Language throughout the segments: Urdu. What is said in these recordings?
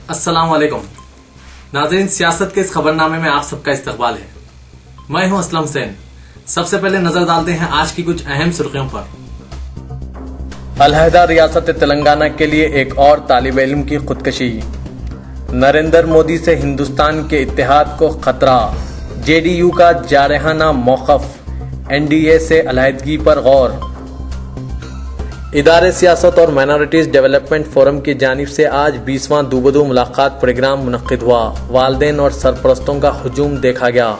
السلام علیکم ناظرین، سیاست کے اس خبرنامے میں آپ سب کا استقبال ہے۔ میں ہوں اسلم حسین۔ سب سے پہلے نظر ڈالتے ہیں آج کی کچھ اہم سرخیوں پر۔ علیحدہ ریاست تلنگانہ کے لیے ایک اور طالب علم کی خودکشی، نریندر مودی سے ہندوستان کے اتحاد کو خطرہ، جے ڈی یو کا جارحانہ موقف، این ڈی اے سے علیحدگی پر غور۔ ادارے سیاست اور مائنورٹیز ڈیولپمنٹ فورم کی جانب سے آج 20واں دوبدو ملاقات پروگرام منعقد ہوا۔ والدین اور سرپرستوں کا ہجوم دیکھا گیا۔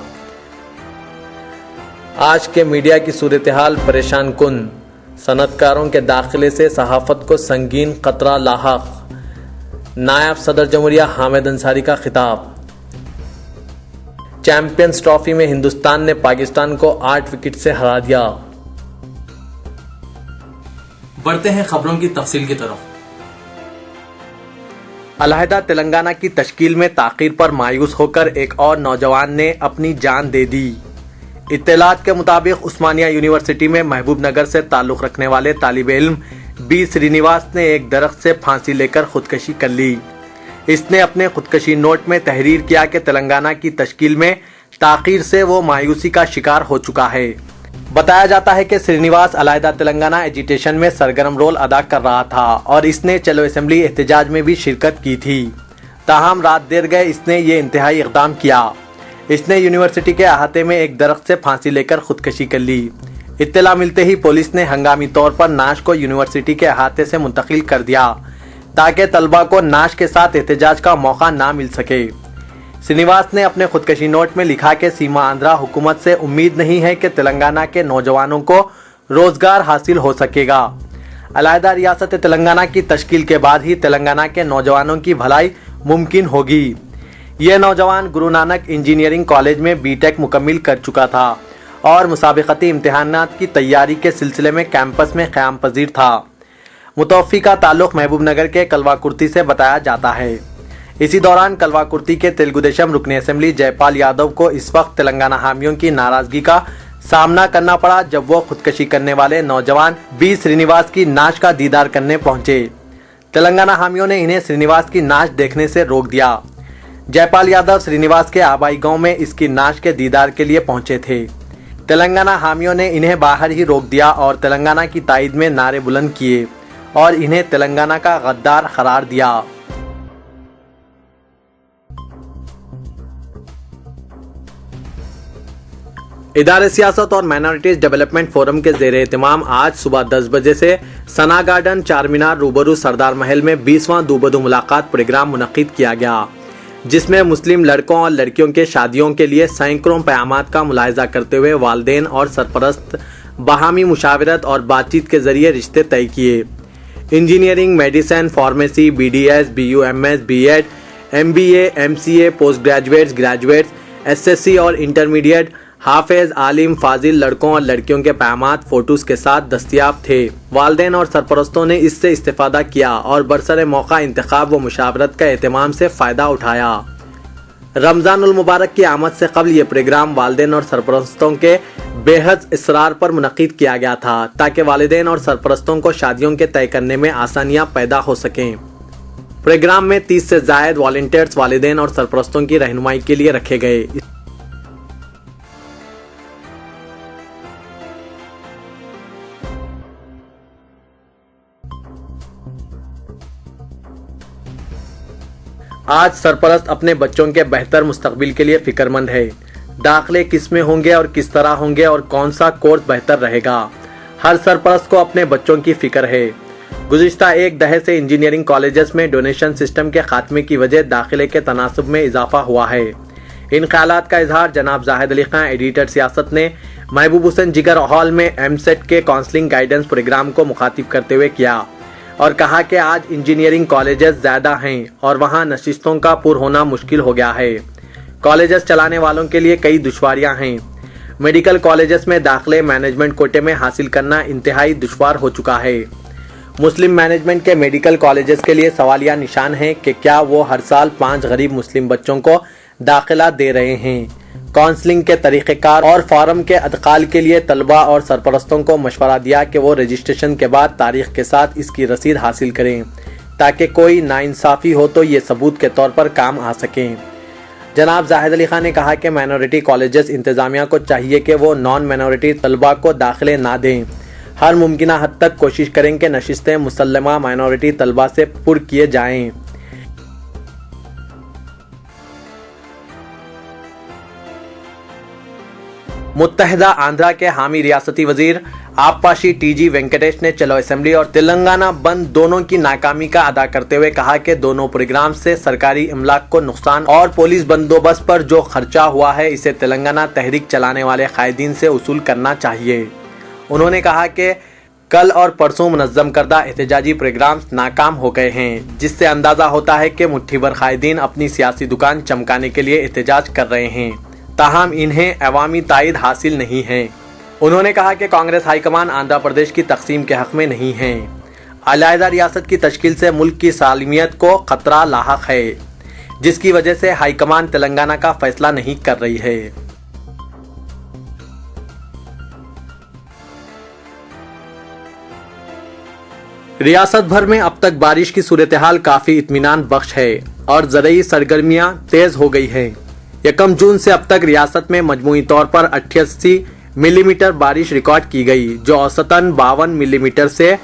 آج کے میڈیا کی صورتحال پریشان کن، صنعت کاروں کے داخلے سے صحافت کو سنگین خطرہ لاحق، نائب صدر جمہوریہ حامد انصاری کا خطاب۔ چیمپئنز ٹرافی میں ہندوستان نے پاکستان کو 8 وکٹ سے ہرا دیا۔ بڑھتے ہیں خبروں کی تفصیل کی طرف۔ علیحدہ تلنگانہ کی تشکیل میں تاخیر پر مایوس ہو کر ایک اور نوجوان نے اپنی جان دے دی۔ اطلاعات کے مطابق عثمانیہ یونیورسٹی میں محبوب نگر سے تعلق رکھنے والے طالب علم بی سرینیواس نے ایک درخت سے پھانسی لے کر خودکشی کر لی۔ اس نے اپنے خودکشی نوٹ میں تحریر کیا کہ تلنگانہ کی تشکیل میں تاخیر سے وہ مایوسی کا شکار ہو چکا ہے۔ بتایا جاتا ہے کہ سرینیواس علیحدہ تلنگانہ ایجیٹیشن میں سرگرم رول ادا کر رہا تھا اور اس نے چلو اسمبلی احتجاج میں بھی شرکت کی تھی۔ تاہم رات دیر گئے اس نے یہ انتہائی اقدام کیا۔ اس نے یونیورسٹی کے احاطے میں ایک درخت سے پھانسی لے کر خودکشی کر لی۔ اطلاع ملتے ہی پولیس نے ہنگامی طور پر نعش کو یونیورسٹی کے احاطے سے منتقل کر دیا تاکہ طلبہ کو نعش کے ساتھ احتجاج کا موقع نہ مل سکے۔ سرینیواس نے اپنے خودکشی نوٹ میں لکھا کہ سیما آندھرا حکومت سے امید نہیں ہے کہ تلنگانہ کے نوجوانوں کو روزگار حاصل ہو سکے گا۔ علیحدہ ریاست تلنگانہ کی تشکیل کے بعد ہی تلنگانہ کے نوجوانوں کی بھلائی ممکن ہوگی۔ یہ نوجوان گرو نانک انجینئرنگ کالج میں بی ٹیک مکمل کر چکا تھا اور مسابقتی امتحانات کی تیاری کے سلسلے میں کیمپس میں قیام پذیر تھا۔ متوفی کا تعلق محبوب نگر کے کلوا کرتی سے بتایا جاتا ہے۔ اسی دوران کلوا کرتی کے تلگو دیشم رکن اسمبلی جے پال یادو کو اس وقت تلنگانہ حامیوں کی ناراضگی کا سامنا کرنا پڑا جب وہ خودکشی کرنے والے نوجوان بی سرینیواس کی نعش کا دیدار کرنے پہنچے۔ تلنگانہ حامیوں نے انہیں سرینیواس کی نعش دیکھنے سے روک دیا۔ جے پال یادو سرینیواس کے آبائی گاؤں میں اس کی نعش کے دیدار کے لیے پہنچے تھے۔ تلنگانہ حامیوں نے انہیں باہر ہی روک دیا اور تلنگانہ کی تائید میں نعرے بلند کیے اور انہیں تلنگانہ کا غدار قرار دیا۔ ادارے سیاست اور مائنورٹیز ڈیولپمنٹ فورم کے زیر اہتمام آج صبح 10 بجے سے ثنا گارڈن چار مینار روبرو سردار محل میں 20واں دوبدو ملاقات پروگرام منعقد کیا گیا، جس میں مسلم لڑکوں اور لڑکیوں کے شادیوں کے لیے سینکڑوں پیغامات کا ملاحظہ کرتے ہوئے والدین اور سرپرست باہمی مشاورت اور بات چیت کے ذریعے رشتے طے کیے۔ Engineering, medicine, pharmacy, B D S, B U M S, B Ed, M B A, M C A, post graduates, S S C اور انٹرمیڈیٹ، حافظ، عالم، فاضل لڑکوں اور لڑکیوں کے پیغامات فوٹوز کے ساتھ دستیاب تھے۔ والدین اور سرپرستوں نے اس سے استفادہ کیا اور برسر موقع انتخاب و مشاورت کا اہتمام سے فائدہ اٹھایا۔ رمضان المبارک کی آمد سے قبل یہ پروگرام والدین اور سرپرستوں کے بے حد اصرار پر منعقد کیا گیا تھا تاکہ والدین اور سرپرستوں کو شادیوں کے طے کرنے میں آسانیاں پیدا ہو سکیں۔ پروگرام میں 30 سے زائد والنٹیئرز والدین اور سرپرستوں کی رہنمائی کے لیے رکھے گئے۔ آج سرپرست اپنے بچوں کے بہتر مستقبل کے لیے فکر مند ہے۔ داخلے کس میں ہوں گے اور کس طرح ہوں گے اور کون سا کورس بہتر رہے گا، ہر سرپرست کو اپنے بچوں کی فکر ہے۔ گزشتہ ایک دہے سے انجینئرنگ کالجز میں ڈونیشن سسٹم کے خاتمے کی وجہ داخلے کے تناسب میں اضافہ ہوا ہے۔ ان خیالات کا اظہار جناب زاہد علی خان، ایڈیٹر سیاست نے محبوب حسین جگر ہال میں ایم سیٹ کے کاؤنسلنگ گائیڈنس پروگرام کو مخاطب کرتے ہوئے کیا اور کہا کہ آج انجینئرنگ کالجز زیادہ ہیں اور وہاں نشستوں کا پر ہونا مشکل ہو گیا ہے۔ کالجز چلانے والوں کے لیے کئی دشواریاں ہیں۔ میڈیکل کالجز میں داخلے مینجمنٹ کوٹے میں حاصل کرنا انتہائی دشوار ہو چکا ہے۔ مسلم مینجمنٹ کے میڈیکل کالجز کے لیے سوالیہ نشان ہے کہ کیا وہ ہر سال 5 غریب مسلم بچوں کو داخلہ دے رہے ہیں۔ کاؤنسلنگ کے طریقہ کار اور فارم کے ادخال کے لیے طلبہ اور سرپرستوں کو مشورہ دیا کہ وہ رجسٹریشن کے بعد تاریخ کے ساتھ اس کی رسید حاصل کریں۔ تاکہ کوئی ناانصافی ہو تو یہ ثبوت کے طور پر کام آ سکیں۔ جناب زاہد علی خان نے کہا کہ مائنورٹی کالجز انتظامیہ کو چاہیے کہ وہ نان مائنورٹی طلباء کو داخلے نہ دیں، ہر ممکنہ حد تک کوشش کریں کہ نشستیں مسلمہ مائنورٹی طلباء سے پر کیے جائیں۔ متحدہ آندھرا کے حامی ریاستی وزیر آبپاشی ٹی جی وینکٹیش نے چلو اسمبلی اور تلنگانہ بند دونوں کی ناکامی کا ادا کرتے ہوئے کہا کہ دونوں پروگرام سے سرکاری املاک کو نقصان اور پولیس بندوبست پر جو خرچہ ہوا ہے اسے تلنگانہ تحریک چلانے والے قائدین سے وصول کرنا چاہیے۔ انہوں نے کہا کہ کل اور پرسوں منظم کردہ احتجاجی پروگرامز ناکام ہو گئے ہیں، جس سے اندازہ ہوتا ہے کہ مٹھی بھر قائدین اپنی سیاسی دکان چمکانے کے لیے احتجاج کر رہے ہیں، تاہم انہیں عوامی تائید حاصل نہیں ہے۔ انہوں نے کہا کہ کانگریس ہائی کمان آندھرا پردیش کی تقسیم کے حق میں نہیں ہے۔ علیحدہ ریاست کی تشکیل سے ملک کی سالمیت کو خطرہ لاحق ہے، جس کی وجہ سے ہائی کمان تلنگانہ کا فیصلہ نہیں کر رہی ہے۔ ریاست بھر میں اب تک بارش کی صورتحال کافی اطمینان بخش ہے اور زرعی سرگرمیاں تیز ہو گئی ہیں۔ یکم جون سے اب تک ریاست میں مجموعی طور پر 88 ملی میٹر بارش ریکارڈ کی گئی، جو اوسطاً 52 ملی میٹر سے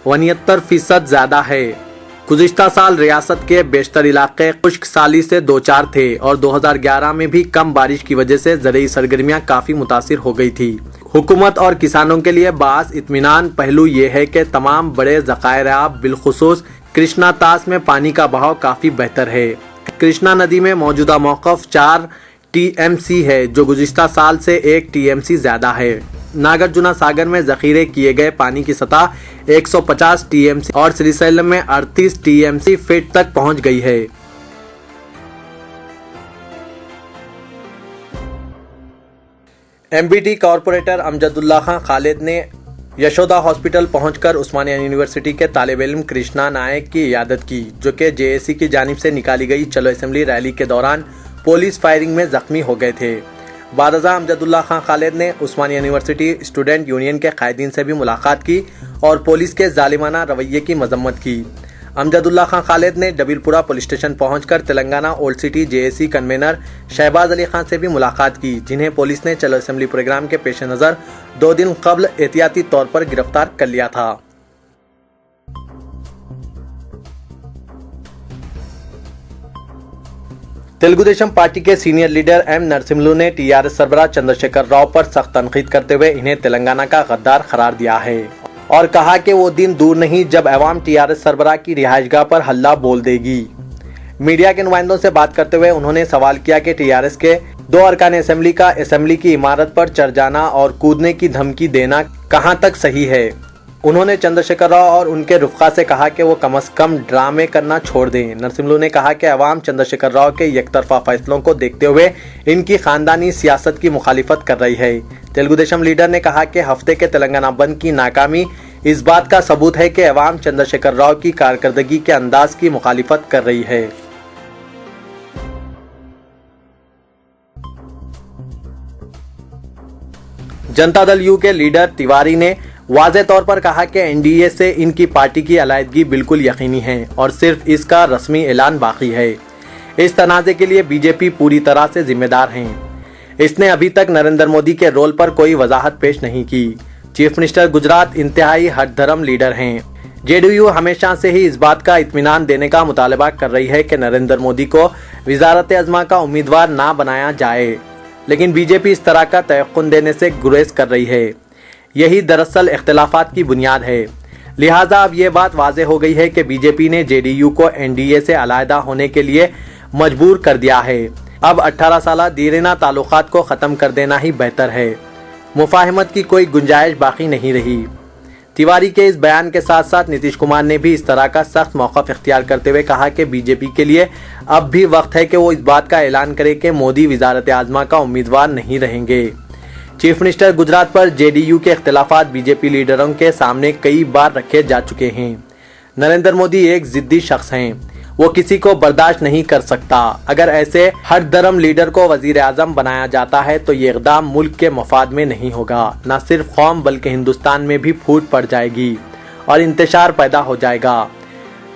69% زیادہ ہے۔ گزشتہ سال ریاست کے بیشتر علاقے خشک سالی سے دوچار تھے اور 2011 میں بھی کم بارش کی وجہ سے زرعی سرگرمیاں کافی متاثر ہو گئی تھی۔ حکومت اور کسانوں کے لیے باعث اطمینان پہلو یہ ہے کہ تمام بڑے ذخائر آب بالخصوص کرشنا تاس میں پانی کا بہاؤ کافی بہتر ہے۔ کرشنا ندی میں موجودہ موقف 4 ٹی ایم سی ہے، جو گزشتہ سال سے 1 ٹی ایم سی زیادہ ہے۔ ناگرجنا ساگر میں ذخیرے کیے گئے پانی کی سطح 150 ٹی ایم سی اور سری سیلم میں 38 ٹی ایم سی فٹ تک پہنچ گئی ہے۔ ایم بی ٹی کارپوریٹر امجد اللہ خان خالد نے یشودا ہاسپٹل پہنچ کر عثمانیہ یونیورسٹی کے طالب علم کرشنا نائک کی عیادت کی، جو کہ جے اے سی کی جانب سے نکالی گئی چلو اسمبلی ریلی کے دوران پولیس فائرنگ میں زخمی ہو گئے تھے۔ بعد ازاں امجد اللہ خان خالد نے عثمانیہ یونیورسٹی اسٹوڈنٹ یونین کے قائدین سے بھی ملاقات کی اور پولیس کے ظالمانہ رویے کی مذمت کی۔ امجد اللہ خان خالد نے ڈبیل پورہ پولیس اسٹیشن پہنچ کر تلنگانہ اولڈ سٹی جے اے سی کنوینر شہباز علی خان سے بھی ملاقات کی، جنہیں پولیس نے چلو اسمبلی پروگرام کے پیش نظر 2 دن قبل احتیاطی طور پر گرفتار کر لیا تھا۔ تلگو دیشم پارٹی کے سینئر لیڈر ایم نرسملو نے ٹی آر ایس سربراہ چندر شیکھر راؤ پر سخت تنقید کرتے ہوئے انہیں تلنگانہ کا غدار قرار دیا ہے اور کہا کہ وہ دن دور نہیں جب عوام ٹی آر ایس سربراہ کی رہائش گاہ پر ہلہ بول دے گی۔ میڈیا کے نمائندوں سے بات کرتے ہوئے انہوں نے سوال کیا کہ ٹی آر ایس کے 2 ارکان اسمبلی کا اسمبلی کی عمارت پر چڑھ جانا اور کودنے کی دھمکی دینا کہاں تک صحیح ہے۔ انہوں نے چندر شیکھر راؤ اور ان کے رفقا سے کہا کہ وہ کم از کم ڈرامے کرنا چھوڑ دیں۔ نرسملو نے کہا کہ عوام چندر شیکھر راؤ کے یک طرفہ فیصلوں کو دیکھتے ہوئے ان کی خاندانی سیاست کی مخالفت کر رہی ہے۔ تلگو دیشم لیڈر نے کہا کہ ہفتے کے تلنگانہ بند کی ناکامی اس بات کا ثبوت ہے کہ عوام چندر شیکھر راؤ کی کارکردگی کے انداز کی مخالفت کر رہی ہے۔ جنتا دل یو کے لیڈر تیواری نے واضح طور پر کہا کہ این ڈی اے سے ان کی پارٹی کی علیحدگی بالکل یقینی ہے اور صرف اس کا رسمی اعلان باقی ہے۔ اس تنازع کے لیے بی جے پی پوری طرح سے ذمہ دار ہیں۔ اس نے ابھی تک نریندر مودی کے رول پر کوئی وضاحت پیش نہیں کی۔ چیف منسٹر گجرات انتہائی ہٹ دھرم لیڈر ہیں۔ جے ڈی یو ہمیشہ سے ہی اس بات کا اطمینان دینے کا مطالبہ کر رہی ہے کہ نریندر مودی کو وزارت عظمیٰ کا امیدوار نہ بنایا جائے، لیکن بی جے پی اس طرح کا تیقن دینے سے گریز کر رہی ہے۔ یہی دراصل اختلافات کی بنیاد ہے۔ لہٰذا اب یہ بات واضح ہو گئی ہے کہ بی جے پی نے جے ڈی یو کو این ڈی اے سے علیحدہ ہونے کے لیے مجبور کر دیا ہے۔ اب 18 سالہ دیرینہ تعلقات کو ختم کر دینا ہی بہتر ہے۔ مفاہمت کی کوئی گنجائش باقی نہیں رہی۔ تیواری کے اس بیان کے ساتھ ساتھ نتیش کمار نے بھی اس طرح کا سخت موقف اختیار کرتے ہوئے کہا کہ بی جے پی کے لیے اب بھی وقت ہے کہ وہ اس بات کا اعلان کرے کہ مودی وزارت عظمیٰ کا امیدوار نہیں رہیں گے۔ Chief minister Gujarat per J D you کے اختلافات بی جے پی لیڈروں کے سامنے کئی بار رکھے جا چکے ہیں۔ نریندر مودی ایک ضدی شخص ہیں، وہ کسی کو برداشت نہیں کر سکتا۔ اگر ایسے ہٹ دھرم لیڈر کو وزیر اعظم بنایا جاتا ہے تو یہ اقدام ملک کے مفاد میں نہیں ہوگا، نہ صرف قوم بلکہ ہندوستان میں بھی پھوٹ پڑ جائے گی اور انتشار پیدا ہو جائے گا۔